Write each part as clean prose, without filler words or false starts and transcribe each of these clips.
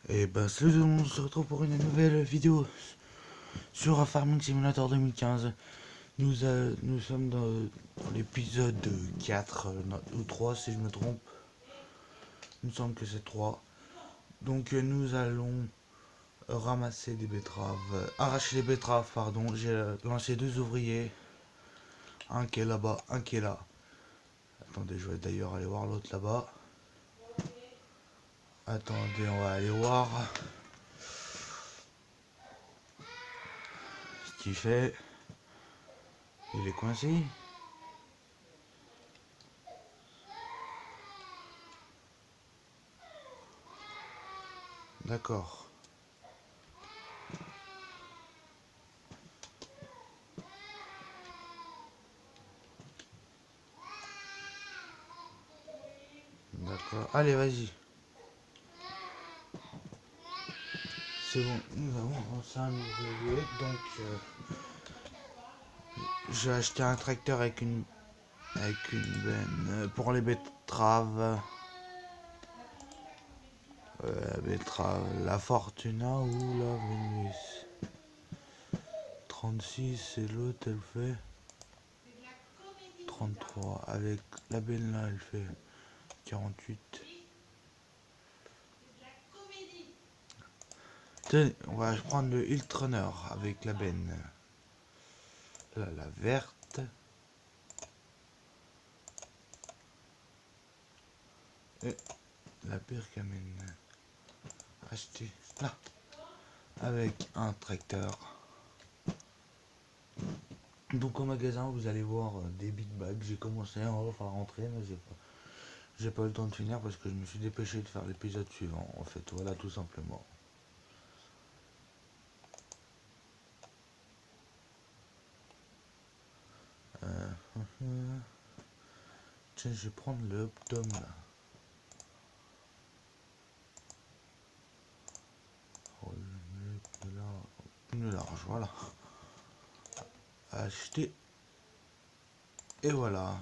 Et bah salut tout le monde, on se retrouve pour une nouvelle vidéo sur Farming Simulator 2015. Nous sommes dans l'épisode 4 ou 3 si je me trompe. Il me semble que c'est 3. Donc nous allons ramasser des betteraves, arracher les betteraves, pardon. J'ai lancé deux ouvriers, un qui est là-bas, un qui est là. Attendez, je vais d'ailleurs aller voir l'autre là-bas. Attendez, on va aller voir ce qu'il fait. Il est coincé. D'accord. D'accord. Allez, vas-y. C'est bon, nous avons commencé un nouveau jeu. Donc, j'ai acheté un tracteur avec une benne pour les betteraves. La betterave, la Fortuna ou la Vénus. 36 et l'autre elle fait 33. Avec la benne là elle fait 48. Tenez, on va prendre le Hilt Runner avec la benne. Là, la verte. Et la Perkamène. Acheter là. Avec un tracteur. Donc au magasin vous allez voir des big bags. J'ai commencé à rentrer mais j'ai pas eu le temps de finir parce que je me suis dépêché de faire l'épisode suivant en fait, voilà tout simplement. Tiens, je vais prendre le Optum là. Oh, le large, voilà. Acheter. Et voilà.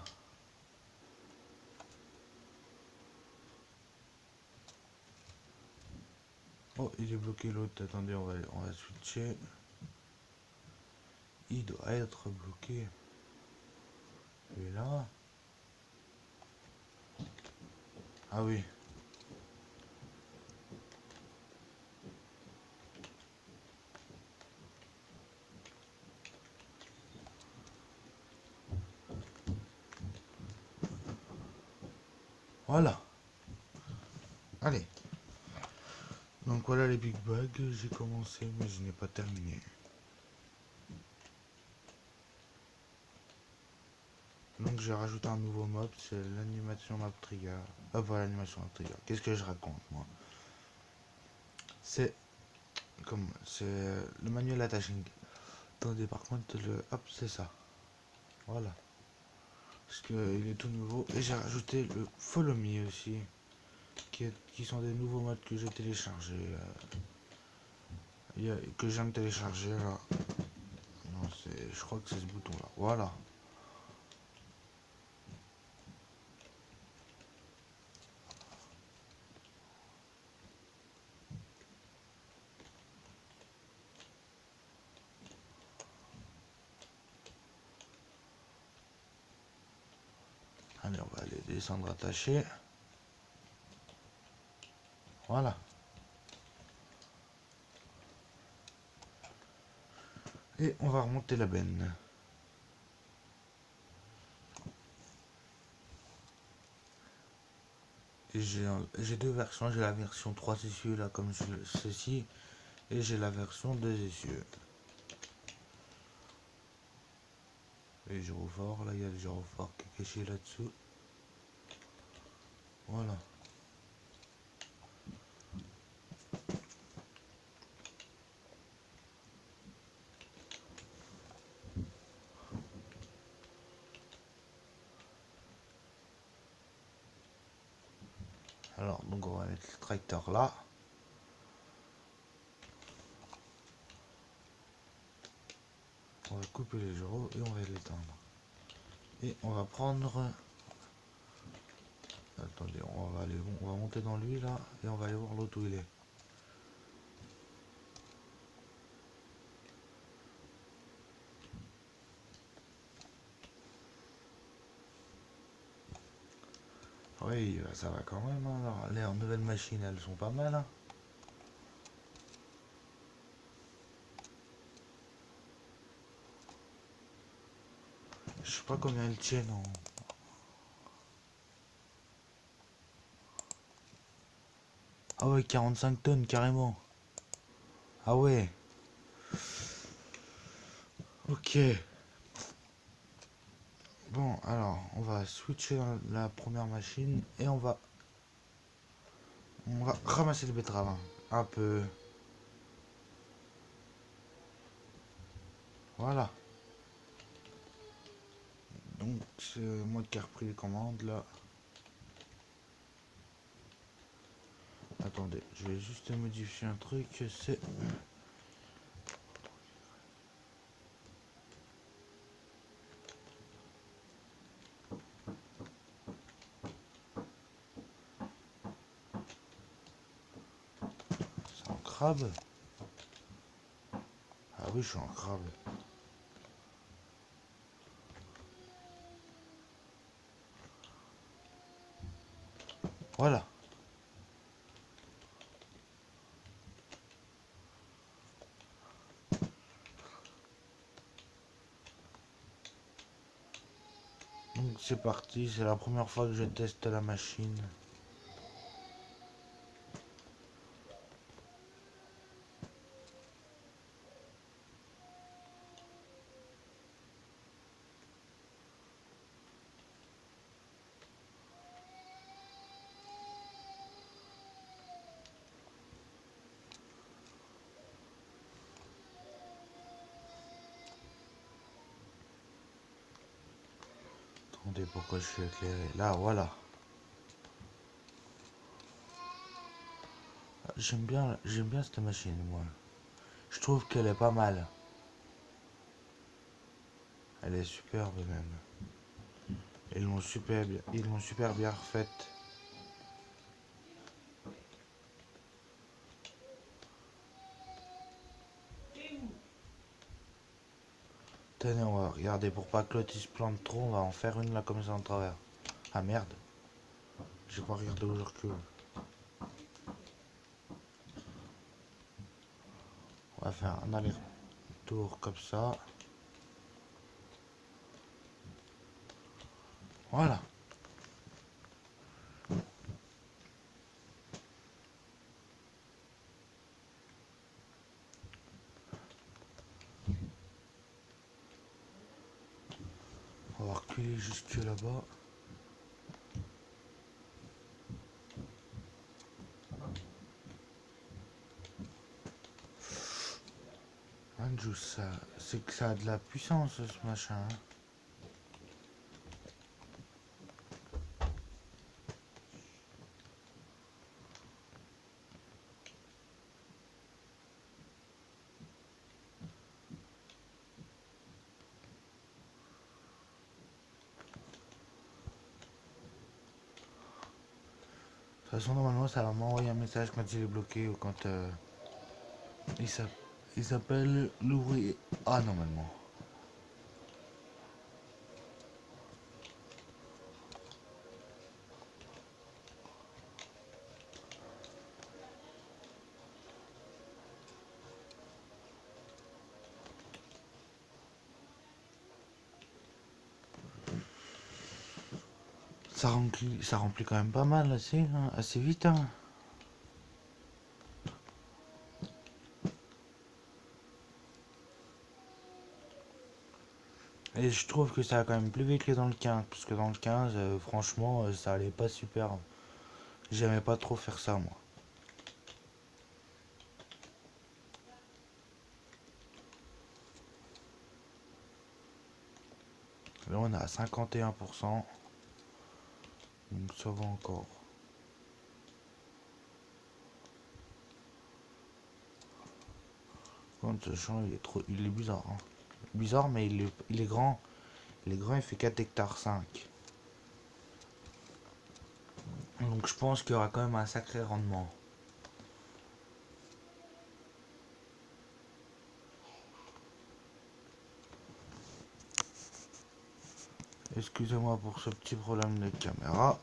Oh, il est bloqué l'autre. Attendez, on va switcher. Il doit être bloqué. Et là. Ah oui. Voilà. Allez. Donc voilà les big bags. J'ai commencé mais je n'ai pas terminé. Donc j'ai rajouté un nouveau mode, c'est l'animation map trigger. Hop, voilà l'animation map trigger. Qu'est-ce que je raconte moi? C'est comme c'est le manuel attaching. Attendez, par contre le hop c'est ça. Voilà. Parce qu'il est tout nouveau. Et j'ai rajouté le Follow Me aussi. Qui sont des nouveaux modes que j'ai téléchargés. Que je viens de télécharger là. Non, je crois que c'est ce bouton là. Voilà. Allez, on va aller descendre attacher. Voilà. Et on va remonter la benne. J'ai deux versions, j'ai la version 3 essieux là comme ceci, et j'ai la version 2 essieux. Et le gyrophare, là il y a le gyrophare qui est caché là-dessous. Voilà. Alors donc on va mettre le tracteur là. On va couper les gyros et on va l'étendre. Et on va prendre. Attendez, on va monter dans lui là et on va aller voir l'autre où il est. Oui, ça va quand même. Hein. Alors, les nouvelles machines, elles sont pas mal. Hein. Je sais pas combien elles tiennent en... Ah ouais, 45 tonnes carrément. Ah ouais. Ok. Bon, alors, on va switcher dans la première machine et on va ramasser les betteraves. Hein. Un peu. Voilà. Donc, c'est moi qui ai repris les commandes là. Attendez, je vais juste modifier un truc. C'est... C'est en crabe. Ah oui, je suis en crabe. Voilà. Donc c'est parti, c'est la première fois que je teste la machine. Attendez, pourquoi je suis éclairé? Là, voilà. J'aime bien cette machine, moi. Je trouve qu'elle est pas mal. Elle est superbe même. Ils l'ont super bien refaite. Tenez, on va regarder pour pas que l'autre il se plante trop, on va en faire une là comme ça en travers. Ah merde, j'ai pas regardé où je recule. On va faire un aller-retour comme ça. Voilà. On va reculer jusque là-bas. Anjou, ça, c'est que ça a de la puissance ce machin. Hein. De toute façon, normalement, ça va m'envoyer un message quand il est bloqué ou quand il s'appelle l'ouvrier. Ah, normalement. Ça remplit quand même pas mal, assez vite. Hein. Et je trouve que ça va quand même plus vite que dans le 15. Parce que dans le 15, franchement, ça allait pas super. J'aimais pas trop faire ça, moi. Là, on est à 51%. Donc ça va encore. Quand ce champ, il est bizarre. Hein. Bizarre, mais il est grand. Il est grand, il fait 4 hectares 5. Donc je pense qu'il y aura quand même un sacré rendement. Excusez-moi pour ce petit problème de caméra.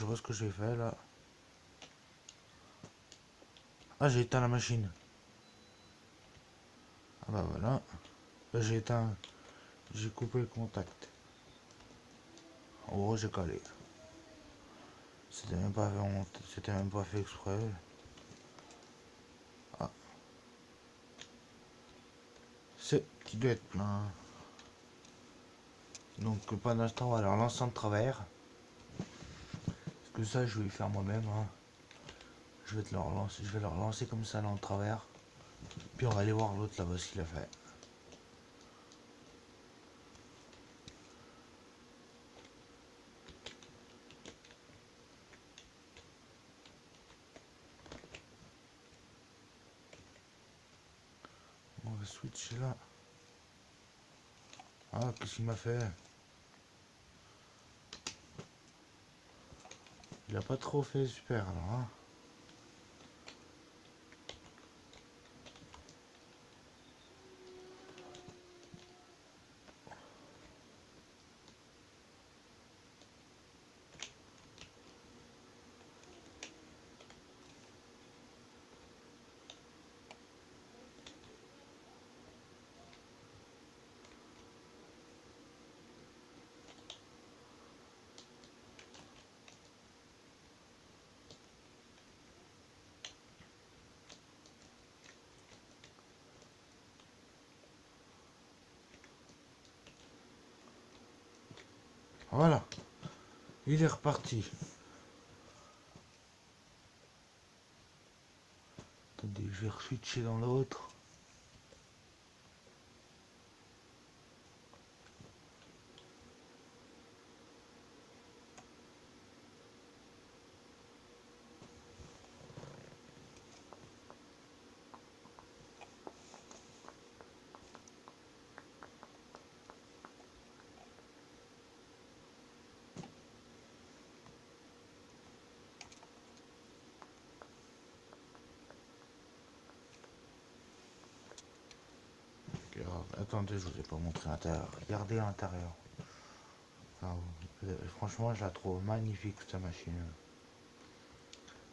sais pas ce que j'ai fait là. Ah, j'ai éteint la machine. Ah bah voilà. Là j'ai éteint. J'ai coupé le contact. En gros j'ai calé. C'était même pas fait exprès. Ah. C'est qui doit être plein. Donc pas d'instant, on va le relancer de travers. Parce que ça je vais le faire moi-même. Hein. Je vais le relancer comme ça dans le travers. Puis on va aller voir l'autre là-bas ce qu'il a fait. On va switcher là. Ah, qu'est-ce qu'il m'a fait? Il a pas trop fait super alors. Hein. Voilà, il est reparti. Attendez, je vais re-switcher dans l'autre. Attendez, je vous ai pas montré l'intérieur. Regardez l'intérieur. Enfin, franchement, je la trouve magnifique cette machine.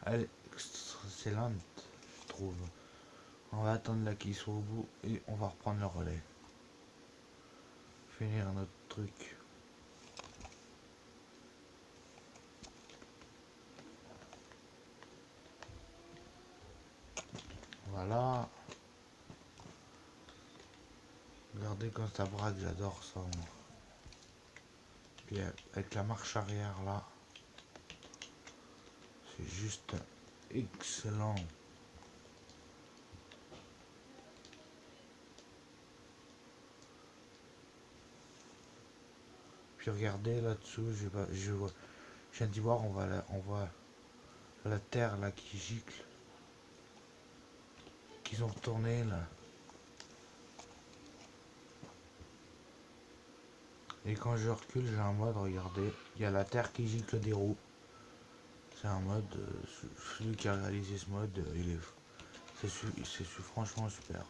Elle est excellente, je trouve. On va attendre là qu'il soit au bout et on va reprendre le relais. Finir notre truc. Voilà. Regardez quand ça braque, j'adore ça. Moi. Puis avec la marche arrière là, c'est juste excellent. Puis regardez là-dessous, je viens d'y voir, on voit la terre là qui gicle, qu'ils ont retourné là. Et quand je recule, j'ai un mode, regardez, il y a la terre qui gicle des roues. C'est un mode, celui qui a réalisé ce mode, c'est franchement super.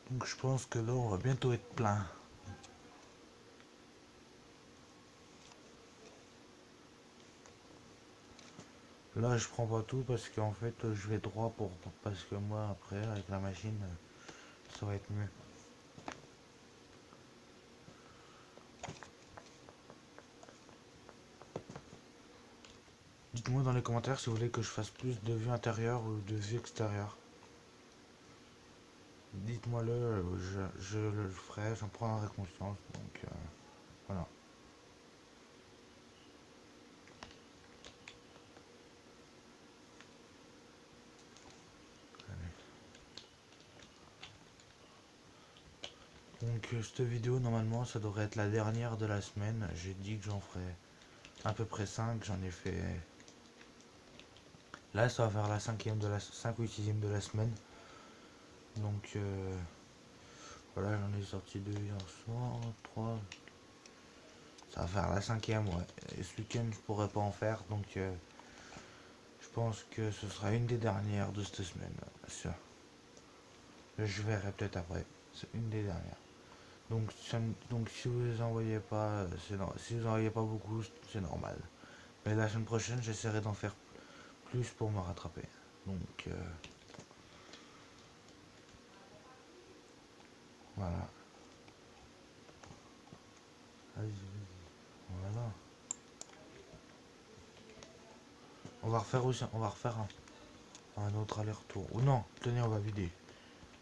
Donc je pense que là, on va bientôt être plein. Là, je prends pas tout parce qu'en fait, je vais droit parce que moi, après, avec la machine, ça va être mieux. Dites-moi dans les commentaires si vous voulez que je fasse plus de vue intérieure ou de vue extérieure. Dites-moi le, je le ferai, j'en prendrai conscience. Donc voilà. Donc cette vidéo normalement ça devrait être la dernière de la semaine. J'ai dit que j'en ferais à peu près 5, j'en ai fait. Là ça va faire la 5 ou 6e de la semaine. Donc voilà, j'en ai sorti 2 hier soir, 3. Ça va faire la 5e, ouais. Et ce week-end je pourrais pas en faire donc pense que ce sera une des dernières de cette semaine. Ça. Je verrai peut-être après. C'est une des dernières. Donc si vous envoyez pas, si vous envoyez pas beaucoup, c'est normal. Mais la semaine prochaine, j'essaierai d'en faire plus pour me rattraper. Donc voilà. Voilà. On va refaire un autre aller-retour. Ou non, tenez, on va vider.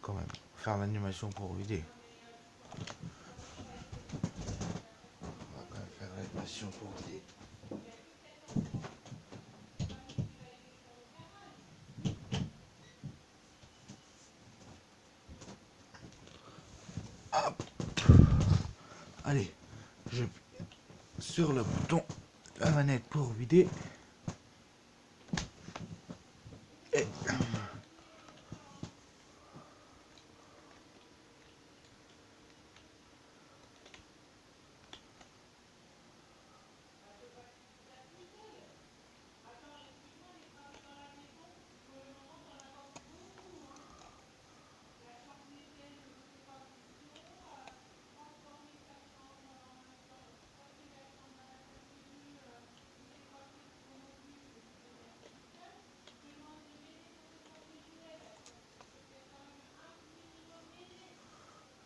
Quand même. Faire l'animation pour vider. On va quand même faire l'animation pour vider. Hop. Allez, je sur le bouton, la manette pour vider. Et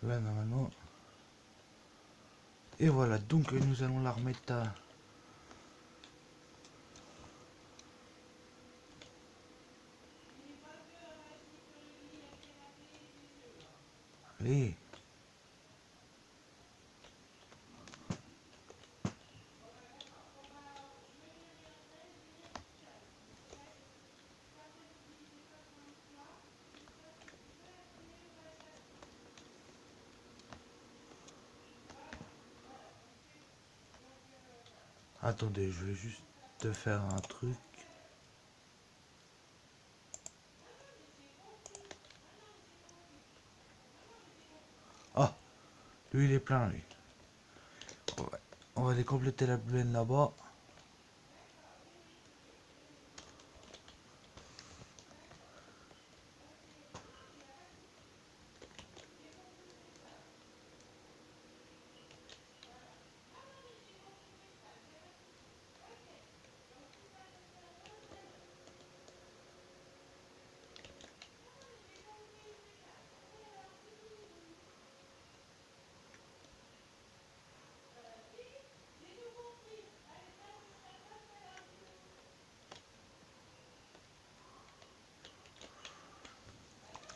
là, normalement. Et voilà, donc nous allons la remettre à... Allez. Attendez, je vais juste te faire un truc. Ah, lui il est plein, lui. Ouais. On va aller compléter la plaine là-bas.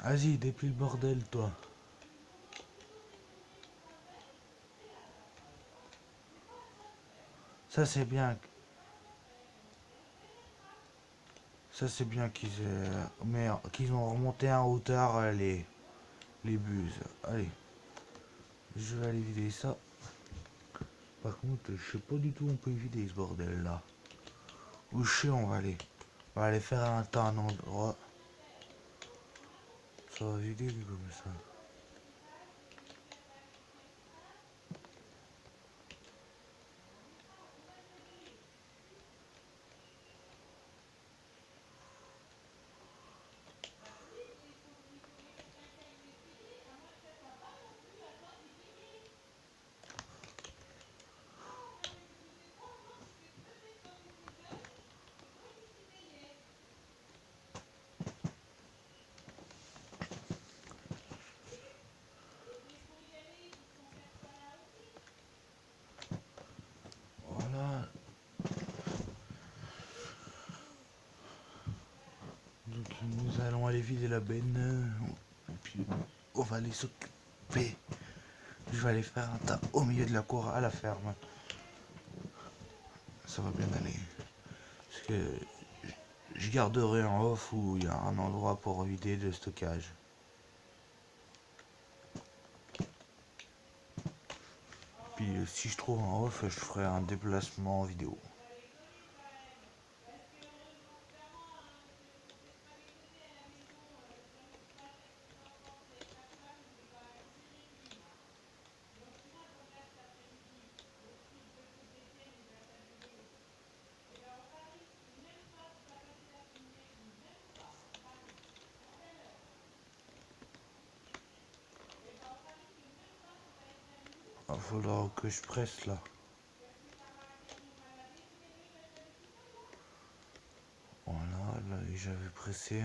Vas-y, déplie le bordel, toi. Ça c'est bien. Ça c'est bien qu'ils ont remonté en hauteur les buses. Allez, je vais aller vider ça. Par contre, je sais pas du tout où on peut vider ce bordel là. Où je sais on va aller. On va aller faire un tas un endroit. Ça va vider comme ça. Voilà. Donc nous allons aller vider la benne. Et puis on va aller s'occuper. Je vais aller faire un tas au milieu de la cour à la ferme. Ça va bien aller. Parce que je garderai en off où il y a un endroit pour vider le stockage. Puis si je trouve en off, je ferai un déplacement vidéo. falloir que je presse là. Voilà, là j'avais pressé.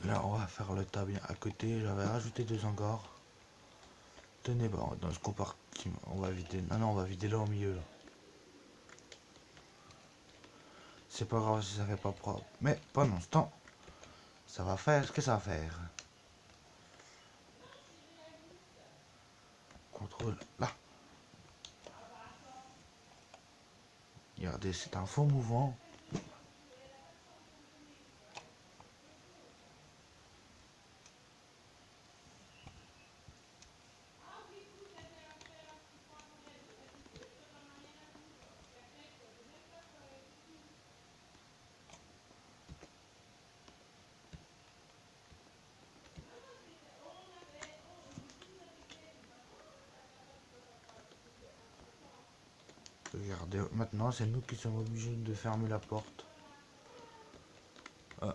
Là on va faire le tas bien à côté, j'avais rajouté 2 encore. Tenez, bon, dans ce compartiment, on va vider. Non, on va vider là au milieu là. C'est pas grave si ça fait pas propre. Mais pendant ce temps, ça va faire ce que ça va faire. Contrôle là. Regardez, c'est un faux mouvement. Regardez, maintenant c'est nous qui sommes obligés de fermer la porte.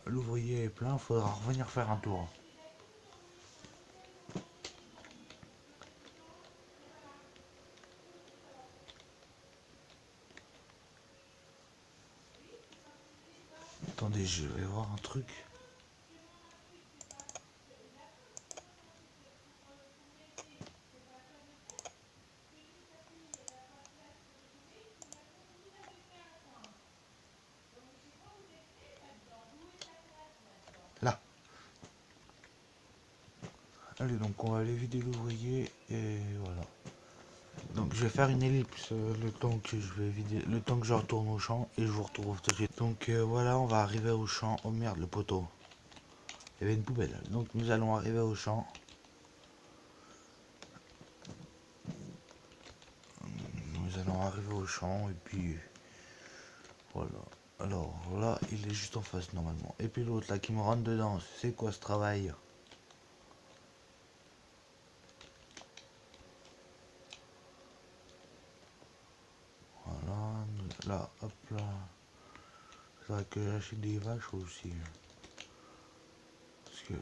L'ouvrier est plein, il faudra revenir faire un tour. Attendez, je vais voir un truc. Là. Allez, donc on va aller vider l'ouvrier et voilà. Donc je vais faire une ellipse le temps que je vais vider, le temps que je retourne au champ et je vous retrouve tout de suite. Donc voilà, on va arriver au champ. Oh merde, le poteau. Il y avait une poubelle. Donc nous allons arriver au champ. Nous allons arriver au champ et puis voilà. Alors là, il est juste en face normalement. Et puis l'autre là qui me rentre dedans, c'est quoi ce travail? Voilà, là, hop là. C'est vrai que j'achète des vaches aussi. Parce que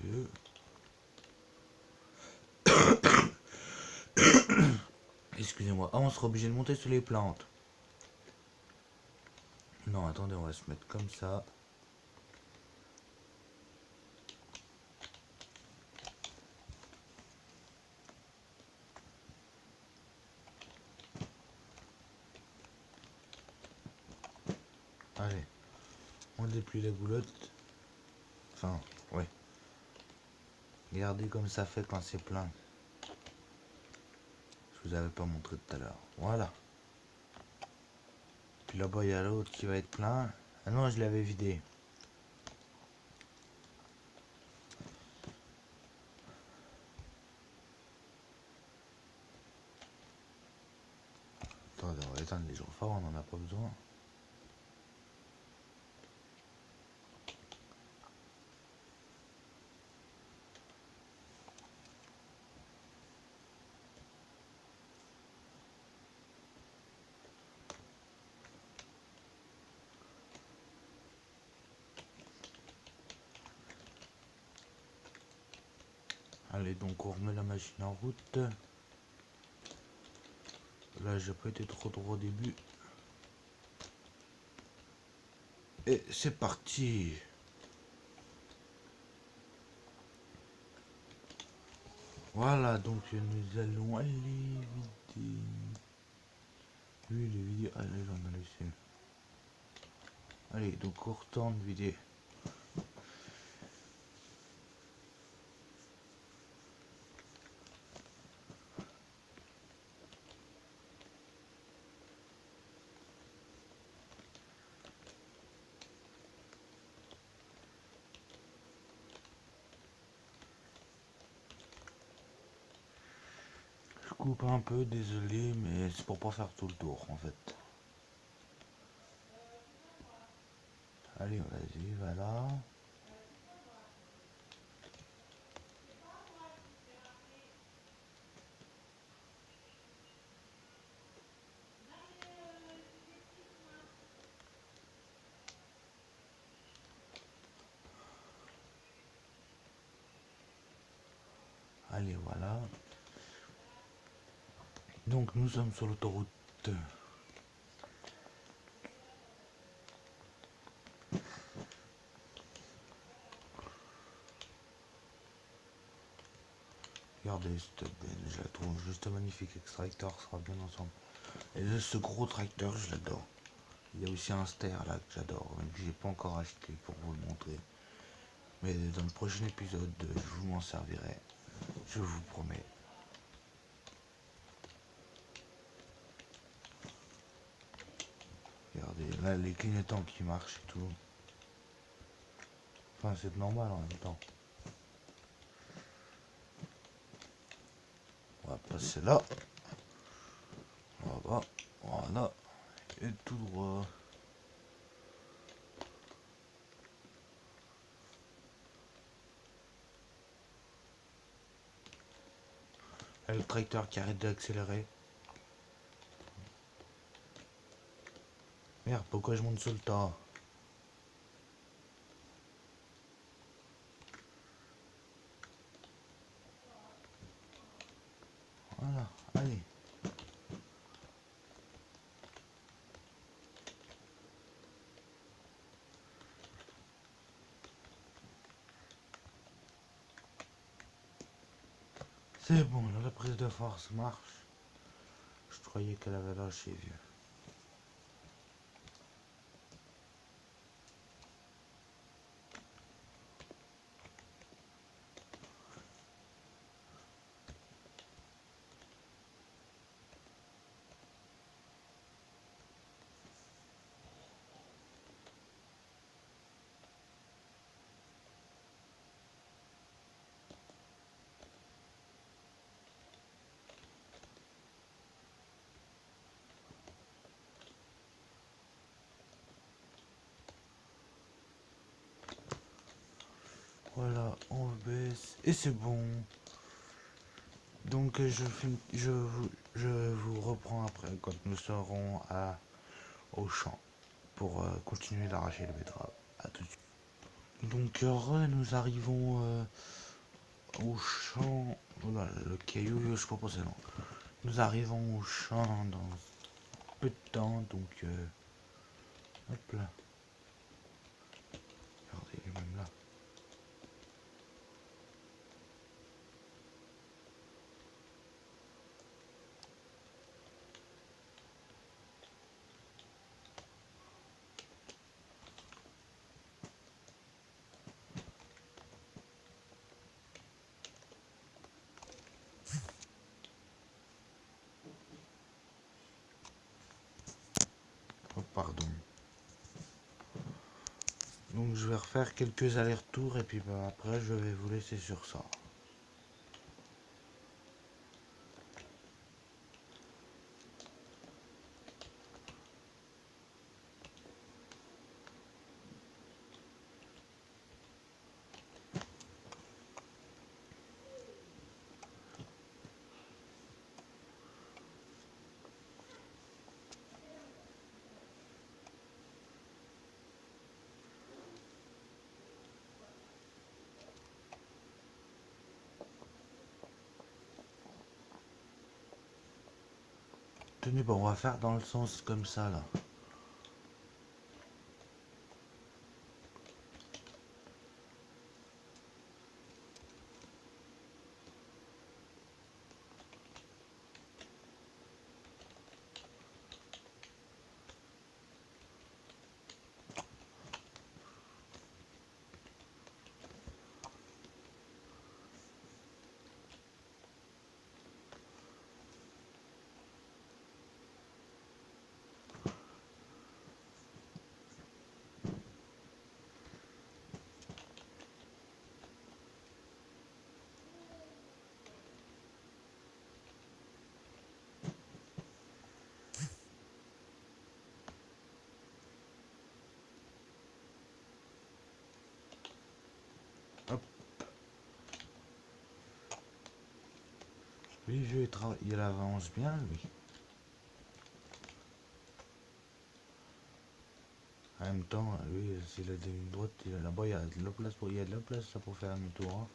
excusez-moi. Ah, on sera obligé de monter sur les plantes. Non, attendez, on va se mettre comme ça. Allez, on déplie la goulotte. Enfin, ouais. Regardez comme ça fait quand c'est plein. Je vous avais pas montré tout à l'heure. Voilà. Puis là-bas, il y a l'autre qui va être plein. Ah non, je l'avais vidé. Attendez, on va éteindre les jours forts, on n'en a pas besoin. Allez, donc on remet la machine en route. Là, j'ai pas été trop droit au début. Et c'est parti. Voilà, donc nous allons aller vider. Lui, les vidéos. Allez, j'en ai laissé. Allez, donc on retourne vider. Je coupe un peu, désolé, mais c'est pour pas faire tout le tour en fait. Allez, vas-y, voilà. Allez, voilà. Donc nous sommes sur l'autoroute. Regardez cette benne, je la trouve juste magnifique. Extracteur sera bien ensemble. Et ce gros tracteur, je l'adore. Il y a aussi un Ster là que j'adore, même que j'ai pas encore acheté pour vous le montrer. Mais dans le prochain épisode, je vous m'en servirai. Je vous promets. Regardez, là les clignotants qui marchent et tout. Enfin c'est normal en même temps. On va passer là. Voilà. Voilà. Et tout droit. Là, le tracteur qui arrête d'accélérer. Merde, pourquoi je monte sur le tas? Voilà, allez. C'est bon, là, la prise de force marche. Je croyais qu'elle avait lâché, vieux. Voilà, on baisse et c'est bon. Donc je vous reprends après quand nous serons au champ pour continuer d'arracher les betteraves. À tout de suite. Donc nous arrivons au champ. Voilà, le caillou, je sais pas passer non. Nous arrivons au champ dans peu de temps, donc hop là. Regardez, il est même là. Oh, pardon. Donc je vais refaire quelques allers-retours et puis bah, après je vais vous laisser sur ça. Tenez, bon, on va faire dans le sens comme ça là. Hop. Lui, il avance bien, lui. En même temps, lui, s'il a une droite, là-bas, il y a de la place il y a de la place là, pour faire un demi-tour. Hein.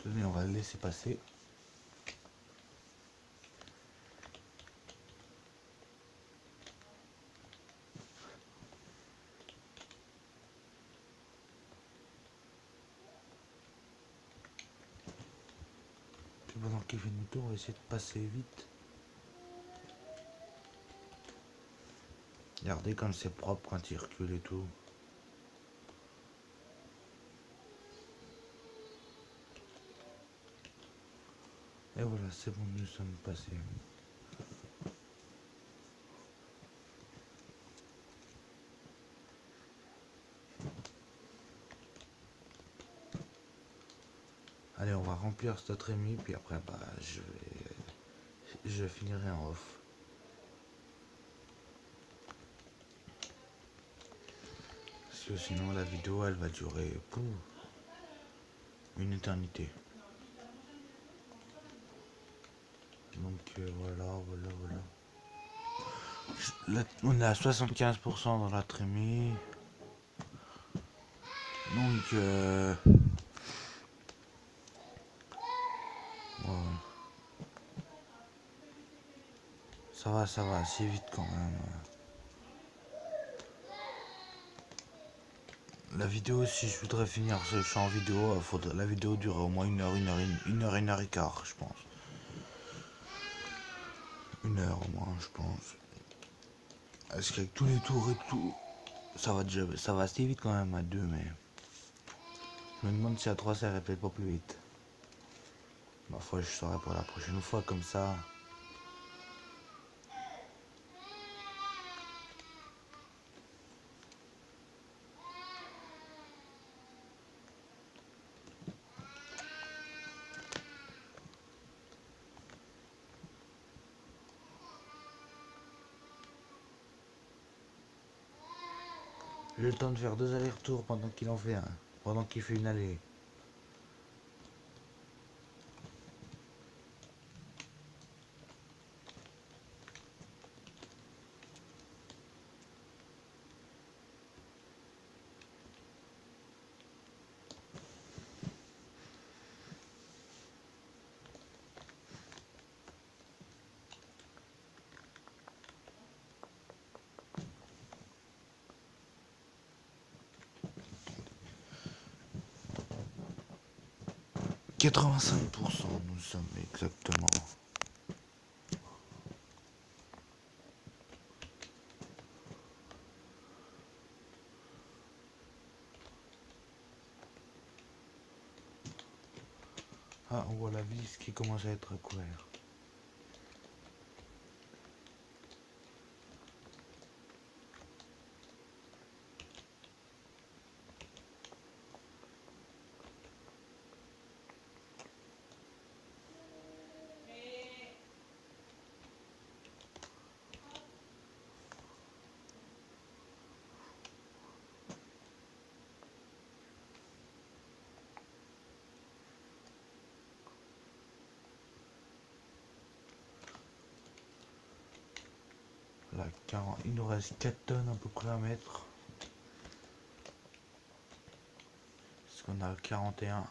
Tenez, on va le laisser passer. Puis pendant qu'il fait demi-tour, on va essayer de passer vite. Regardez comme c'est propre quand il recule et tout. Et voilà, c'est bon, nous sommes passés. Allez, on va remplir cette trémie, puis après, bah, je finirai en off. Parce que sinon, la vidéo, elle va durer une éternité. Donc voilà. Là, on est à 75% dans la trémie. Donc ouais. Ça va assez vite quand même. La vidéo, si je voudrais finir ce champ vidéo, la vidéo durerait au moins une heure et quart, je pense. Une heure au moins, je pense. Parce qu'avec tous les tours et tout, ça va assez vite quand même à 2, mais je me demande si à 3 ça irait peut-être pas plus vite. Ma foi, je saurai pour la prochaine fois comme ça. J'ai le temps de faire 2 allers-retours pendant qu'il en fait un. Pendant qu'il fait une allée. « 85%, nous sommes exactement. Ah, on voit la vis qui commence à être couverte. Là, il nous reste 4 tonnes à peu près à mettre. Parce qu'on a 41.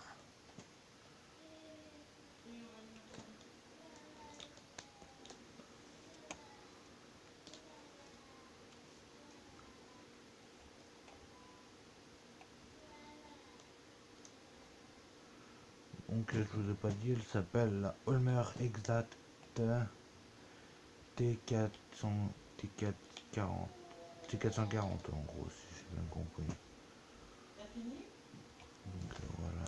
Donc je vous ai pas dit, elle s'appelle la Holmer Exact T400 T440 T440 en gros, si j'ai bien compris. Donc voilà.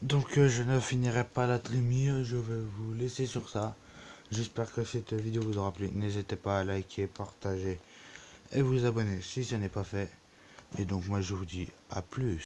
Donc je ne finirai pas la trémie, je vais vous laisser sur ça. J'espère que cette vidéo vous aura plu. N'hésitez pas à liker, partager et vous abonner si ce n'est pas fait. Et donc moi je vous dis à plus.